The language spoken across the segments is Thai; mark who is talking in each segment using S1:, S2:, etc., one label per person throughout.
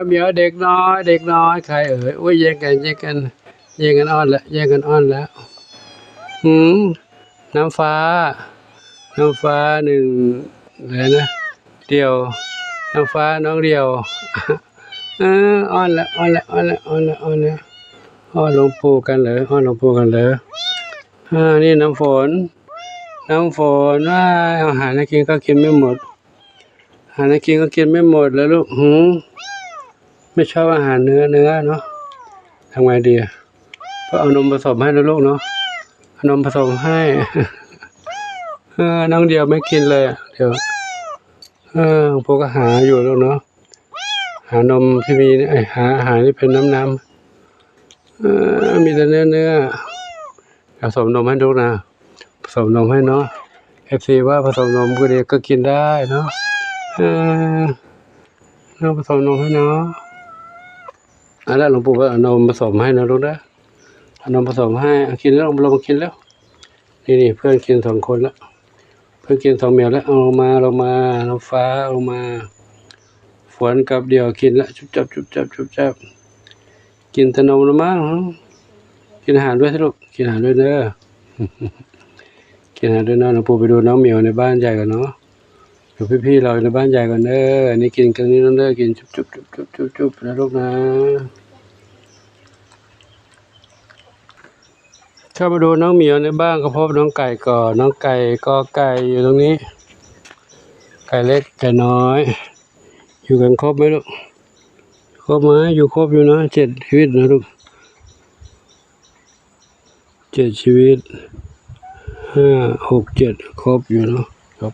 S1: เหมียวเด็กน้อยเด็กน้อยใครเอ่ยอุ้ยแย่งกันอ้อนแล้วแย่งกันอ้อนแล้วหืมน้ำฟ้าหนึ่งอะไรนะเดียวน้ำฟ้าน้องเดียวอ้อนแล้วอ้อนหลวงปู่กันเหรออ้อนหลวงปู่กันเหรอนี่น้ำฝนว่าอาหารให้กินก็กินไม่หมดอาหารให้กินก็กินไม่หมดแล้วลูกไม่ชอบอาหารเนื้อเนาะทำไงดีก็เอานมผสมให้นะลูกเนาะเอานมผสมให้ น้องเดียวไม่กินเลยเดี๋ยวพวกก็หาอยู่แล้วเนาะหานมที่มีหาอาหารที่เป็นน้ำมีแต่เนื้อผสมนมให้ลูกนะผสมนมให้เนาะFCว่าผสมนมก็ดีก็กินได้เนาะเราผสมนมให้เนาะแล้วหลวงปู่ก็เอานมผสมให้นะลูกนะเอานมผสมให้กินแล้วลงมากินแล้วนี่เพื่อนกิน2 คนแล้วเพื่อนกิน2 เมลแล้วเอาเรามาน้ำฟ้าเอามาฝนกับเดี่ยวกินแล้วจุบจับกินแต่นมแล้วมั้งกินอาหารด้วยสิลูกกินอาหารด้วยเด้อ กินอาหารด้วยเนาะหลวงปู่ไปดูน้องเหมียวในบ้านใหญ่กันเนาะดูพี่เราในบ้านใหญ่กันเด้อนี่กินกันนี่น้องเด้อกินจุบนะลูกนะเข้ามาดูน้องเหมียวในบ้านก็พบน้องไก่ก่อนน้องไก่กอไก่อยู่ตรงนี้ไก่เล็กไก่น้อยอยู่กันครบไหมลูกครบไหมอยู่ครบอยู่นะ7 ชีวิตนะลูก7 ชีวิต5 6 7ครบอยู่เนาะครับ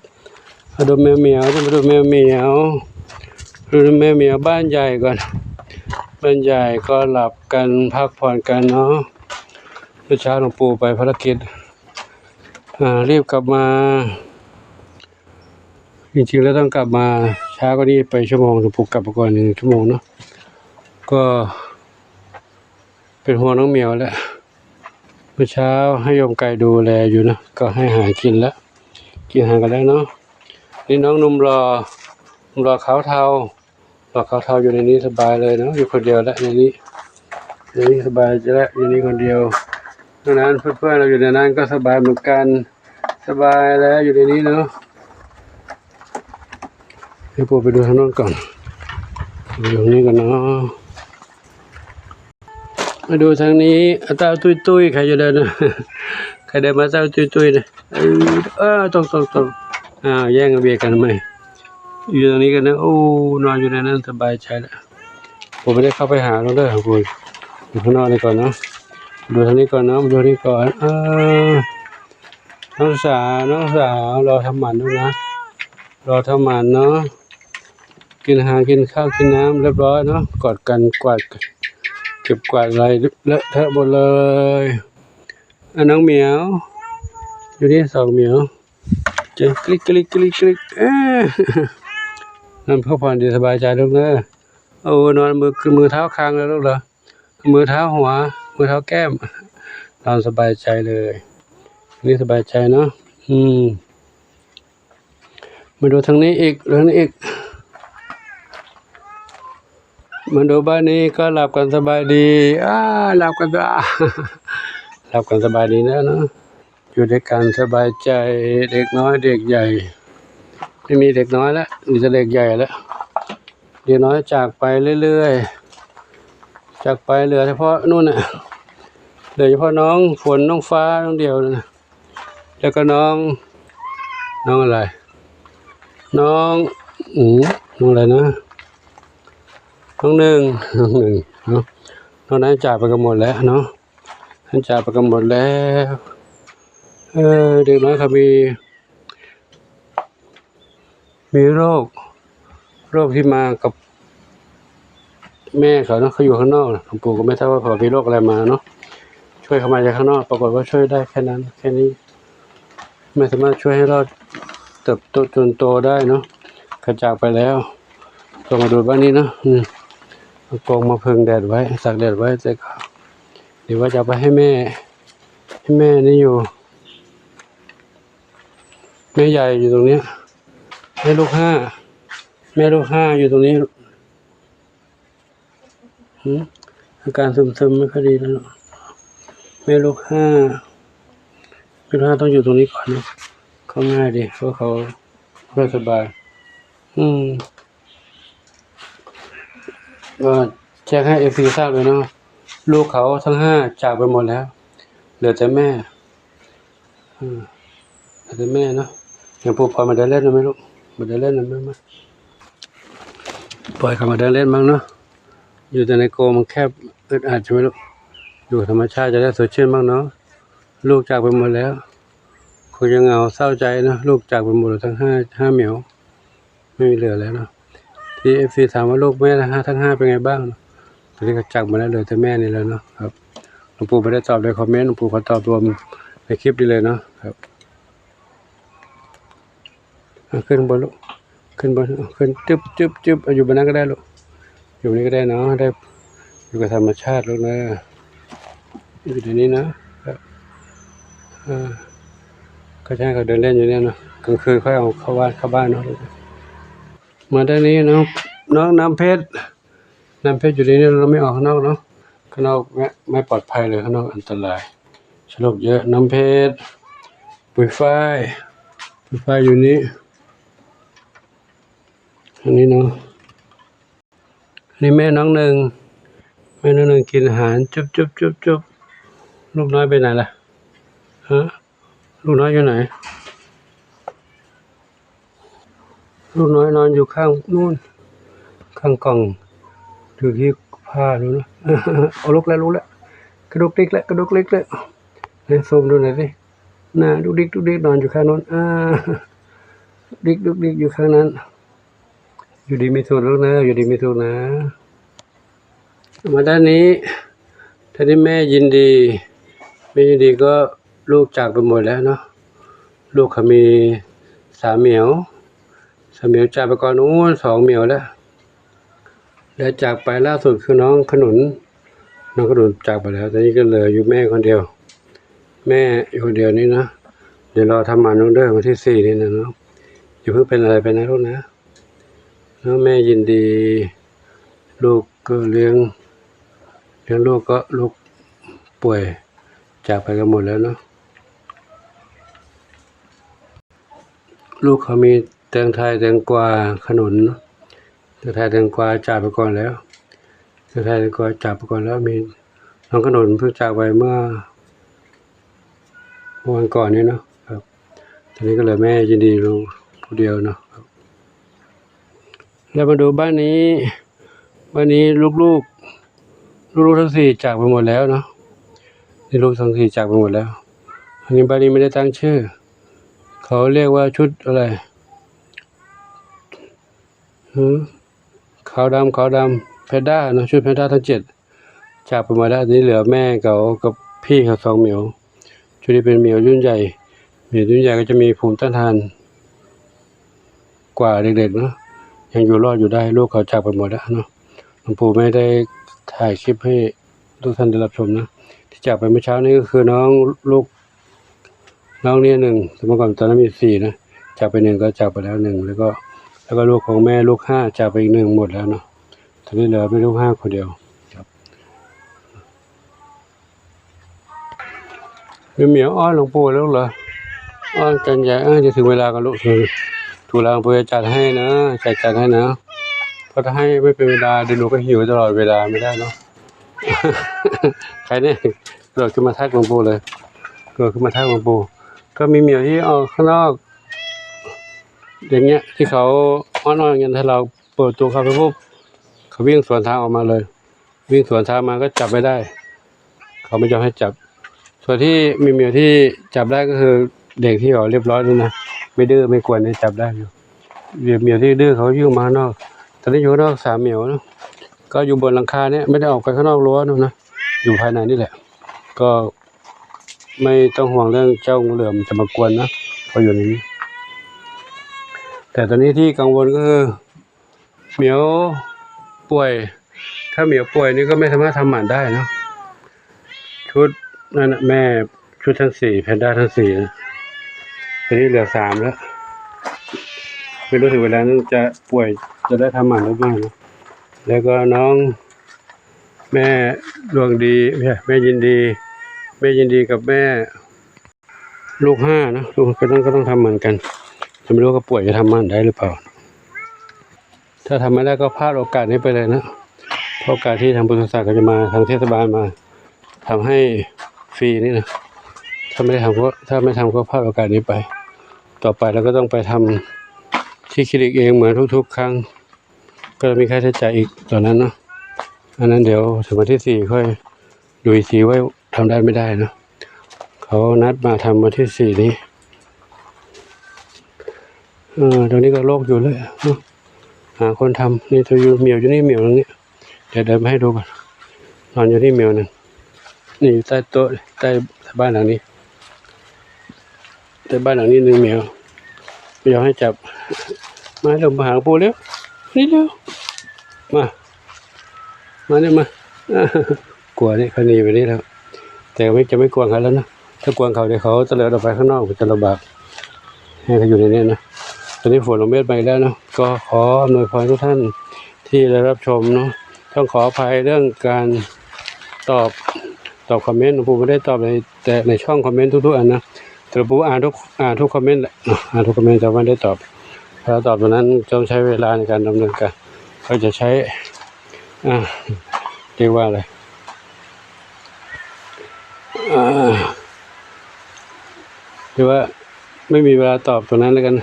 S1: มาดูแมวเหมียวจะมาดูแมวเหมียวบ้านใหญ่ก่อนบ้านใหญ่ก็หลับกันพักผ่อนกันเนาะเมื่อเช้าหลวงปู่ไปภารกิจรีบกลับมาจริงๆแล้วต้องกลับมาช้ากว่านี้ไปชั่วโมงหลวงปู่กลับมาก่อน1 ชั่วโมงเนาะก็เป็นห่วงน้องเหมียวแหละเมื่อเช้าให้โยมไก่ดูแลอยู่นะก็ให้อาหารกินแล้วกินอาหารกันแล้วเนาะนี่น้องนุ่มรอขาวเทาอยู่ในนี้สบายเลยเนาะอยู่คนเดียวแล้วในนี้สบายจะแล้วอยู่นี่คนเดียวดังนั้นเพื่อนๆเราอยู่ในนั้นก็สบายเหมือนกันสบายแล้วอยู่ในนี้เนาะให้ปู่ไปดูทางโน้นก่อนอยู่ตรงนี้กันเนาะมาดูทางนี้เต้าตุ้ยใครจะเดินนะใครเดินมาเต้าตุ้ยนะตรงแย่งเบียร์กันทำไมอยู่ตรงนี้กันนะโอ้นอนอยู่ในนั้นสบายใจแล้วผมไม่ได้เข้าไปหาแล้วเด้อคุณอยู่ข้างนอกนี่ก่อนเนาะดูทางนี้ก่อนเนาะดูนี่ก่อนน้องสาวรอทำหมันด้วยนะรอทำหมันเนาะกินอาหารกินข้าวกินน้ำเรียบร้อยเนาะกอดกันกวาดเก็บกวาดอะไรเลอะเทอะหมดเลยน้องเหมียวอยู่นี่2 เหมียวจะกลิกนั่นพักผ่อนดีสบายใจลูกเนอะโอ้นอนมือเท้าคางแล้วลูกเหรอมือเท้าหัวมือเท้าแก้มนอนสบายใจเลยนี่สบายใจเนาะมาดูทางนี้อีกมาดูบ้านนี้ก็หลับกันสบายดีหลับกันสบายดีนะเนาะอยู่ด้วยกันสบายใจเด็กน้อยเด็กใหญ่ไม่มีเด็กน้อยแล้วมีแต่เด็กใหญ่แล้วเด็กน้อยจากไปเรื่อยๆจากไปเหลือเฉพาะนู่นน่ะเหลือเฉพาะน้องฝนน้องฟ้าน้องเดียวนะแล้วก็น้องอะไรน้องอะไรนะน้องหนึ่งเนาะน้องนั้นจากไปกันหมดแล้วเนาะท่านจากไปกันหมดแล้วเด็กน้อยเขามีโรคที่มากับแม่เขาเนาะเขาอยู่ข้างนอกหลวงปู่ก็ไม่ทราบว่าเขามีโรคอะไรมาเนาะช่วยเขามาจากข้างนอกปรากฏว่าช่วยได้แค่นี้ไม่สามารถช่วยให้รอดเติบโตจนโตได้เนาะกระจากไปแล้วก็มาดูบ้านนี้เนาะเอากรงมาพึ่งแดดไว้สักแดดไว้แต่เดี๋ยวว่าจะไปให้แม่นี่อยู่แม่ใหญ่อยู่ตรงนี้แม่ลูก 5อยู่ตรงนี้ อาการซึมๆไม่ค่อยดีแล้วลูกแม่ลูกห้าต้องอยู่ตรงนี้ก่อนนะเขาง่ายดีเพราะเขาไม่สบายก็แจ้งให้FCทราบเลยเนาะลูกเขาทั้งห้าจากไปหมดแล้วเหลือแต่แม่เหลือแต่แม่เนาะอย่างปู่พอมาเดินเล่นหน่อยไหมลูกมาเดินเล่นหน่อยไหมมาปล่อยเขามาเดินเล่นบ้างเนาะอยู่แต่ในโกมันแคบอึดอัดใช่ไหมลูกอยู่ธรรมชาติจะได้สดชื่นบ้างเนาะลูกจากไปหมดแล้วคงจะเหงาเศร้าใจนะลูกจากไปหมดทั้งห้าเหมียวไม่มีเหลือแล้วเนาะที่ FC ถามว่าลูกแม่ทั้งห้าเป็นไงบ้างตอนนี้ก็จากมาแล้วเหลือแต่แม่นี่แล้วเนาะครับหลวงปู่ไม่ได้ตอบในคอมเมนต์หลวงปู่ขอตอบรวมในคลิปนี้เลยเนาะครับขึ้นบนลูกขึ้นบนขึ้นจึ๊บอยู่บนนั้นก็ได้ลูกอยู่นี่ก็ได้เนาะได้อยู่กับธรรมชาติลูกนะอยู่ในนี้นะครับก็ใช่เขาเดินเล่นอยู่เนี่ยเนาะกลางคืนค่อยเอาเข้าบ้านเนาะมาด้านนี้น้องน้ำเพชรอยู่ในนี้เราไม่ออกข้างนอกเนาะข้างนอกไม่ปลอดภัยเลยข้างนอกอันตรายฉลบเยอะน้ำเพชรปุ๋ยฝ้ายอยู่นี้อันนี้เนาะนี่แม่น้องหนึ่งกินอาหารจุ๊บลูกน้อยไปไหนล่ะฮะลูกน้อยอยู่ไหนลูกน้อยนอนอยู่ข้างนู่นข้างกล่องอยู่ที่ผ้าดูนะเอาลุกแล้วกระดุกดิกแล้วเนี่ยซูมดูหน่อยสิน่าดุกดิกนอนอยู่ข้างโน้นดิกอยู่ข้างนั้นอยู่ดีมีสุขลูกนะอยู่ดีมีสุขนะมาด้านนี้แม่ยินดีก็ลูกจากไปหมดแล้วเนาะลูกเขามี3 เหมียวจากไปก่อนนู้น2 เหมียวแล้วจากไปล่าสุดคือน้องขนุนจากไปแล้วตอนนี้ก็เหลืออยู่แม่คนเดียวแม่อยู่คนเดียวนี่นะเดี๋ยวรอทำหมันน้องเด้อวันที่4นี่นะเนาะอย่าเพิ่งเป็นอะไรไปนะลูกนะแล้วแม่ยินดีลูกก็เลี้ยงลูกก็ลูกป่วยจากไปกันหมดแล้วเนาะลูกเขามีแตงไทยแตงกวาขนุนแตงไทยแตงกวาจากไปก่อนแล้วมีน้องขนุนเพิ่งจากไปเมื่อวันก่อนนี้เนาะครับตอนนี้ก็เหลือแม่ยินดีลูกผู้เดียวเนาะแล้วมาดูบ้านนี้ลูกทั้ง4จากไปหมดแล้วเนาะนี่ลูกทั้ง4จากไปหมดแล้วอันนี้บ้านนี้ไม่ได้ตั้งชื่อเขาเรียกว่าชุดอะไรขาวดำแพนด้าเนาะชุดแพนด้าทั้ง7จากไปหมดแล้วนี้เหลือแม่เขากับพี่เขา2 เหมียวชุดนี้เป็นเหมียวรุ่นใหญ่ก็จะมีภูมิต้านทานกว่าเด็กๆเนาะยังอยู่รอดอยู่ได้ลูกเขาจากไปหมดแล้วเนาะหลวงปู่ไม่ได้ถ่ายคลิปให้ทุกท่านได้รับชมนะที่จากไปเมื่อเช้านี้ก็คือน้องเนี่ย1สมัยก่อนตอนนั้นมี4นะจากไป1ก็จากไปแล้ว1แล้วก็ลูกของแม่ลูก5จากไปอีก1หมดแล้วเนาะตอนนี้เหลือไม่ลูก5คนเดียวครับเหมียวอ้อนหลวงปู่แล้วเหรออ้อนกันใหญ่จะถึงเวลากันลูกถูกแล้วหลวงปู่จะจัดให้นะจัดให้นะเพราะถ้าให้ไม่เป็นเวลาเดี๋ยวหนูก็หิวตลอดเวลาไม่ได้เนาะ ใครเนี่ยโดดขึ้นมาทักหลวงปู่เลยก็มีเหมียวที่ออกข้างนอกอย่างเงี้ยที่เขาอ้อนๆอย่างเงี้ยถ้าเราเปิดตัวเขาไปปุ๊บเขาวิ่งสวนทางออกมาเลยวิ่งสวนทางมาก็จับไม่ได้เขาไม่ยอมให้จับส่วนที่มีเหมียวที่จับได้ก็คือเด็กที่เขาเรียบร้อยนี่นะไม่ดื้อไม่กวนเนี่ยจับได้อยู่เหมียวที่ดื้อเขาวิ่งมาข้างนอกตอนนี้อยู่ข้างนอก3 เหมียวนะก็อยู่บนหลังคาเนี่ยไม่ได้ออกไปข้างนอกรั้วนะอยู่ภายในนี่แหละก็ไม่ต้องห่วงเรื่องเจ้างูเหลือมจะมากวนนะพออยู่ในนี้แต่ตอนนี้ที่กังวลก็คือเหมียวป่วยถ้าเหมียวป่วยนี่ก็ไม่สามารถทำหมันได้นะชุดนั่นนะแม่ชุดทั้ง4แพนด้าทั้ง4นะตอนนี้เหลือ3แล้วไม่รู้ถึงเวลานั้นจะป่วยจะได้ทำหมันหรือไม่นะแล้วก็น้อง แม่ดวงดีแม่ยินดีแม่ยินดีกับแม่ลูกห้านะลูกก็ต้องทำเหมือนกันจะไม่รู้ว่าป่วยจะทำมันได้หรือเปล่าถ้าทำไม่ได้ก็พลาดโอกาสนี้ไปเลยนะโอกาสที่ทางบริษัทก็จะมาทางเทศบาลมาทำให้ฟรีนี่นะถ้าไม่ทำก็พลาดโอกาสนี้ไปต่อไปเราก็ต้องไปทำที่คลินิกเองเหมือนทุกๆครั้งก็จะมีค่าใช้จ่ายอีกตอนนั้นเนาะอันนั้นเดี๋ยวถึงวันที่4ค่อยดูอีกทีว่าทำได้ไม่ได้นะเขานัดมาทำวันที่4นี้ตรงนี้ก็โล่งอยู่เลยหาคนทำนี่ตัวอยู่เหมียวอยู่นี่เหมียวตรงนี้เดี๋ยวเดินมาให้ดูก่อนนอนอยู่ที่เหมียวนึงนี่อยู่ใต้โต๊ะใต้บ้านหลังนี้ใต้บ้านหลังนี้1เหมียวไม่ยอมให้จับมาเร็วมาหาปูเร็วนี่เร็วมาเนี่ยมากลัวนี่เขาหนีไปนี่แล้วแต่จะไม่กลัวเขาแล้วนะถ้ากลัวเขาเดี๋ยวเขาเตลิดออกไปข้างนอกจะลำบากให้เขาอยู่ในนี้นะตอนนี้ฝนลงเม็ดไปแล้วเนาะก็ขออำนวยพรทุกท่านที่ได้รับชมเนาะต้องขออภัยเรื่องการตอบคอมเมนต์หลวงปู่ไม่ได้ตอบแต่ในช่องคอมเมนต์ทุกๆอันนะแต่หลวงปู่อ่านทุกคอมเมนต์แหละอ่านทุกคอมเมนต์แต่ไม่ได้ตอบเพราะตอบตรงนั้นต้องใช้เวลาในการดำเนินการเขาจะใช้เรียกว่าอะไรหรือว่าไม่มีเวลาตอบตรงนั้นแล้วกัน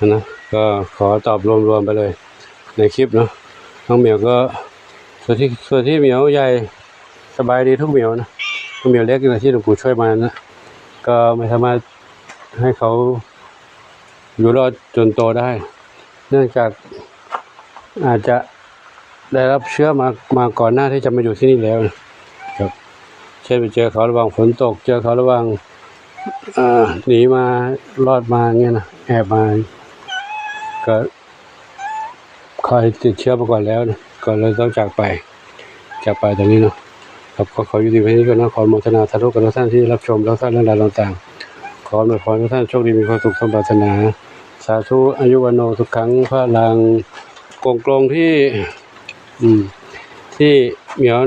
S1: นะก็ขอตอบรวมๆไปเลยในคลิปเนาะน้องเหมียวก็ส่วนที่เหมียวใหญ่สบายดีทุกเหมียวนะทุกเหมียวเล็กที่หลวงปู่ช่วยมานะก็ไม่สามารถให้เขาอยู่รอดจนโตได้เนื่องจากอาจจะได้รับเชื้อมาก่อนหน้าที่จะมาอยู่ที่นี่แล้วนะครับเช่นไปเจอเขาระหว่างฝนตกเจอเขาระหว่างหนีมารอดมาเงี้ยนะแอบมาก็คอยติดเชื้อมาก่อนแล้วนะก่อนเลยต้องจากไปตรงนี้เนาะครับก็ขออยู่ดีไว้นี้ก็นะขอโมทนาสาธุกับทุกท่านที่รับชมแล้วท่านเรื่องราวต่างๆขออวยพรทุกท่านโชคดีมีความสุขสมปรารถนาสาธุอายุวันโนทุกครั้งพระลางกงที่เหมียว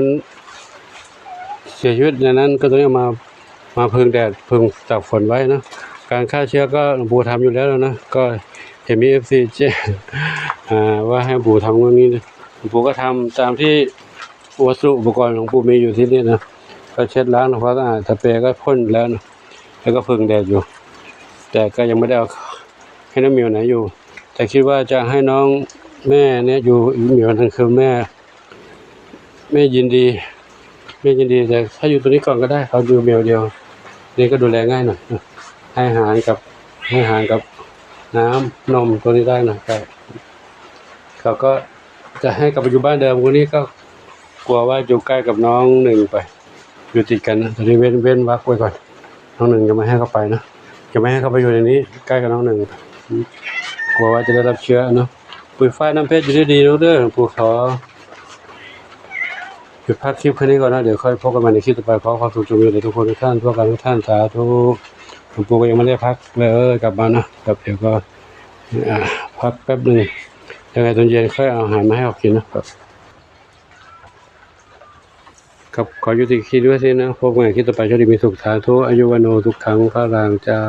S1: เสียชีวิตในนั้นก็ต้องเอามาพึ่งแดดพึ่งจากฝนไว้นะการฆ่าเชื้อก็หลวงปู่ทำอยู่แล้วนะก็เห็นมี FC แจ้งว่าให้หลวงปู่ทำเรื่องนี้นะหลวงปู่ก็ทำตามที่วัสดุอุปกรณ์หลวงปู่มีอยู่ที่นี่นะก็เช็ดล้างทำความสะอาดสเปรย์ก็พ่นแล้วนะแล้วก็พึ่งแดดอยู่แต่ก็ยังไม่ได้เอาให้น้องเหมียวไหนอยู่แต่คิดว่าจะให้น้องแม่เนี่ยอยู่เหมียวนั่นคือแม่ยินดีแต่ถ้าอยู่ตัวนี้ก่อนก็ได้เขาอยู่เหมียวเดียวนี่ก็ดูแลง่ายหน่อยให้อาหารกับน้ำนมตัวนี้ได้หน่อยใช่เขาก็จะให้กลับไปอยู่บ้านเดิมคนนี้ก็กลัวว่าอยู่ใกล้กับน้องหนึ่งไปอยู่ติดกันนะตอนนี้เว้นวักไว้ก่อนน้องหนึ่งจะไม่ให้เขาไปนะจะไม่ให้เขาไปอยู่ในนี้ใกล้กับน้องหนึ่งกลัวว่าจะได้รับเชื้อเนาะปุ๋ยฝ้ายน้ำเพชรอยู่ดีๆเด้อปู่ขอหยุดพักคลิปแค่นี้ก่อนนะเดี๋ยวค่อยพบกันใหม่ในคลิปต่อไปขอความสุขจงมีแด่ทุกคนทุกท่านทุกท่านสาธุหลวงปู่ก็ยังไม่ได้พักเลยกลับมานะครับเดี๋ยวก็พักแป๊บนึงยังไงตอนเย็นค่อยเอาอาหารมาให้เขากินนะครับครับขอยุติคลิปด้วยสินะพบกันในคลิปต่อไปโชคดีมีสุขสาธุอายุวันโนทุกครั้งพระรางเจ้า